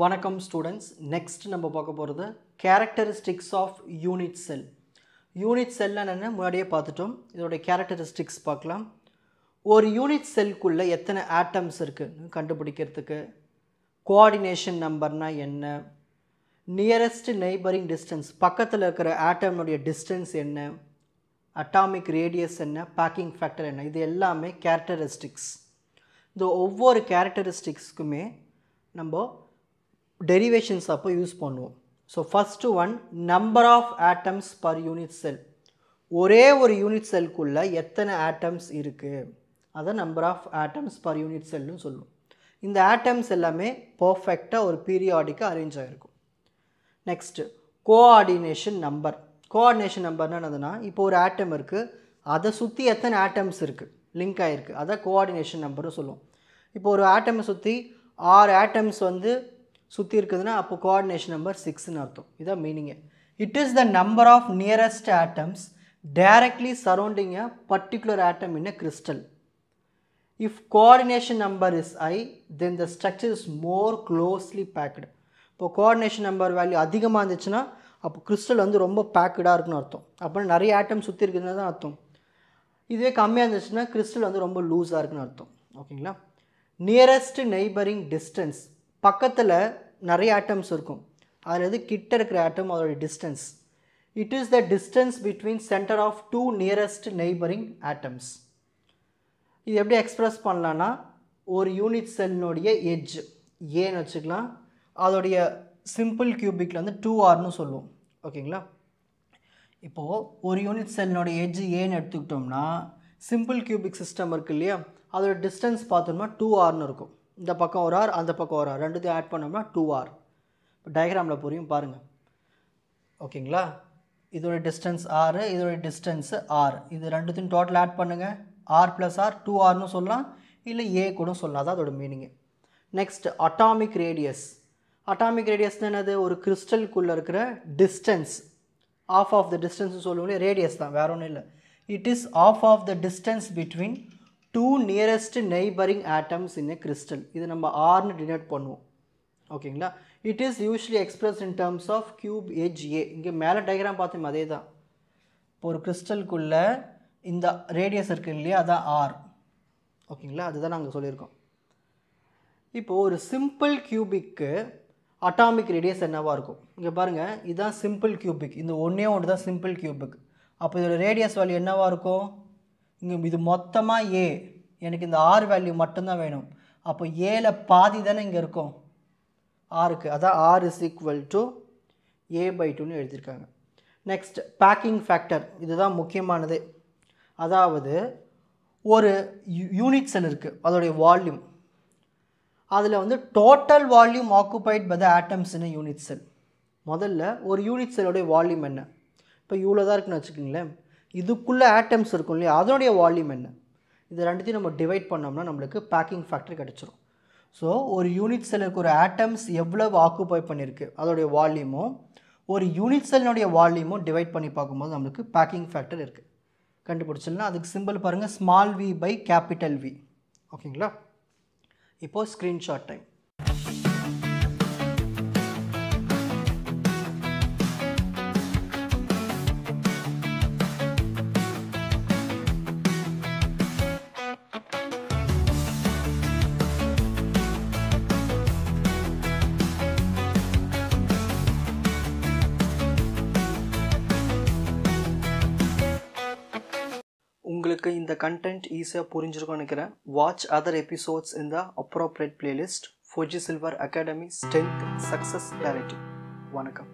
வணக்கம் students. Next நம்ம பார்க்க போகிறது characteristics of unit cell. Unit cell என்னென்னு முன்னாடியே பார்த்துட்டோம். இதோடைய கேரக்டரிஸ்டிக்ஸ் பார்க்கலாம். ஒரு யூனிட் செல்குள்ளே எத்தனை ஆட்டம்ஸ் இருக்குன்னு கண்டுபிடிக்கிறதுக்கு, கோஆர்டினேஷன் நம்பர்னால் என்ன, நியரஸ்ட் நெய்பரிங் டிஸ்டன்ஸ் பக்கத்தில் இருக்கிற ஆட்டம்னுடைய டிஸ்டன்ஸ் என்ன, அட்டாமிக் ரேடியஸ் என்ன, பேக்கிங் ஃபேக்டர் என்ன, இது எல்லாமே கேரக்டரிஸ்டிக்ஸ். இந்த ஒவ்வொரு கேரக்டரிஸ்டிக்ஸ்க்குமே நம்ம டெரிவேஷன்ஸ் அப்போ யூஸ் பண்ணுவோம். So first one, number of atoms per unit cell. ஒரே ஒரு யூனிட் செல்குள்ளே எத்தனை ஆட்டம்ஸ் இருக்குது, அதை number of atoms per unit செல்னு சொல்லுவோம். இந்த ஆட்டம்ஸ் எல்லாமே பர்ஃபெக்டாக ஒரு பீரியாடிக்காக அரேஞ்ச் ஆகிருக்கும். Next coordination number. கோஆர்டினேஷன் நம்பர்னா என்னதுன்னா, இப்போ ஒரு ஆட்டம் இருக்குது, அதை சுற்றி எத்தனை ஆட்டம்ஸ் இருக்குது லிங்க் ஆகிருக்கு, அதை கோஆர்டினேஷன் நம்பர்னு சொல்லுவோம். இப்போ ஒரு ஆட்டமை சுற்றி 6 ஆட்டம்ஸ் சுற்றி இருக்குதுன்னா அப்போ கோஆர்டினேஷன் நம்பர் 6ன்னு அர்த்தம். இதான் meaning. It is the number of nearest atoms directly surrounding a particular atom in a crystal. If coordination number is high, then the structure is more closely packed. இப்போ coordination number value அதிகமாக இருந்துச்சுன்னா அப்போ crystal ரொம்ப பேக்கடாக இருக்குன்னு அர்த்தம். அப்போ நிறைய ஆட்டம் சுற்றி இருக்குதுன்னு தான் அர்த்தம். இதுவே கம்மியாக இருந்துச்சுன்னா கிறிஸ்டல் ரொம்ப லூஸாக இருக்குன்னு அர்த்தம். ஓகேங்களா. நியரஸ்ட் நெய்பரிங் டிஸ்டன்ஸ், பக்கத்தில் நிறைய ஆட்டம்ஸ் இருக்கும், அதில் கிட்ட இருக்கிற ஆட்டம் அதோட distance. It is the distance between centre of 2 nearest neighbouring atoms. இது எப்படி எக்ஸ்ப்ரெஸ் பண்ணலான்னா, ஒரு யூனிட் செல்னுடைய எட்ஜ் ஏன்னு வச்சுக்கலாம், அதோடைய சிம்பிள் கியூபிக்கில் 2rன்னு சொல்லுவோம். ஓகேங்களா. இப்போது ஒரு யூனிட் செல்னுடைய எட்ஜ் ஏன்னு எடுத்துக்கிட்டோம்னா, சிம்பிள் கியூபிக் சிஸ்டம் இருக்குது இல்லையா, அதோட டிஸ்டன்ஸ் பார்த்தோம்னா 2rன்னு இருக்கும். இந்த பக்கம் ஒரு ஆர், அந்த பக்கம் ஒரு ஆர், ரெண்டுத்தையும் ஆட் பண்ணோம்னா 2r. இப்போ டயக்ராமில் புரியும் பாருங்கள். ஓகேங்களா. இதோட டிஸ்டன்ஸ் r, இதோட டிஸ்டன்ஸ் r, இது ரெண்டுத்தையும் டோட்டல் ஆட் பண்ணுங்கள். r + r 2rன்னு சொல்லலாம், இல்லை a கூட சொல்லலாம். அதான் அதோட meaning. Next atomic radius. Atomic ரேடியஸ்னால் என்னது, ஒரு கிறிஸ்டலுக்குள்ளே இருக்கிற distance, half of the distance சொல்லுவோம். ரேடியஸ் தான், வேற ஒன்றும் இல்லை. It is half of the distance between 2 nearest neighbouring atoms in a crystal. இது நம்ம ஆர்னு டினோட் பண்ணுவோம். ஓகேங்களா. It is usually express in terms of cube edge a. இங்கே மேலே டயக்ராம் பார்த்தோம் அதே தான். இப்போ ஒரு கிறிஸ்டலுக்குள்ளே இந்த ரேடியஸ் இருக்குது இல்லையா, அதான் ஆர். ஓகேங்களா. அதுதான் நாங்கள் சொல்லியிருக்கோம். இப்போது ஒரு சிம்பிள் கியூபிக்கு அட்டாமிக் ரேடியஸ் என்னவாக இருக்கும், இங்கே பாருங்கள், இதுதான் சிம்பிள் கியூபிக். இந்த ஒன்றே ஒன்று தான் சிம்பிள் கியூபிக். அப்போ இதோட ரேடியஸ் வேல்யூ என்னவாக இருக்கும், இங்கே இது மொத்தமாக ஏ, எனக்கு இந்த ஆர் வேல்யூ மட்டும்தான் வேணும். அப்போ ஏல பாதி தானே இங்கே இருக்கும் ஆருக்கு, அதான் ஆர் இஸ் ஈக்குவல் டு a/2ன்னு எழுதியிருக்காங்க. நெக்ஸ்ட் பேக்கிங் ஃபேக்டர், இதுதான் முக்கியமானது. அதாவது ஒரு யூனிட் செல் இருக்குது, அதோடைய வால்யூம், அதில் total volume occupied by the atoms in unit cell. முதல்ல ஒரு யூனிட் செல்லுடைய வால்யூம் என்ன, இப்போ இவ்வளோ தான் இருக்குன்னு வச்சுக்கோங்களேன். இதுக்குள்ளே ஆட்டம்ஸ் இருக்கும் இல்லையா, அதனுடைய வால்யூம் என்ன, இது ரெண்டுத்தையும் நம்ம டிவைட் பண்ணோம்னா நம்மளுக்கு பேக்கிங் ஃபேக்டர் கிடச்சிரும். ஸோ ஒரு யூனிட் செல்லுக்கு ஒரு ஆட்டம்ஸ் எவ்வளவு ஆக்குபை பண்ணியிருக்கு அதோடைய வால்யூமும் ஒரு யூனிட் செல்லுடைய வால்யூமும் டிவைட் பண்ணி பார்க்கும்போது நம்மளுக்கு பேக்கிங் ஃபேக்டர் இருக்குது. கண்டுபிடிச்சிடலாம். அதுக்கு சிம்பிள் பாருங்கள், small v by capital V. ஓகேங்களா. இப்போது ஸ்க்ரீன்ஷாட் டைம். உங்களுக்கு இந்த கண்டென்ட் ஈஸியாக புரிஞ்சிருக்கும்னு நினைக்கிறேன். வாட்ச் அதர் எபிசோட்ஸ் இன் த appropriate playlist. Fuji silver academy, strength, success, clarity. வணக்கம்.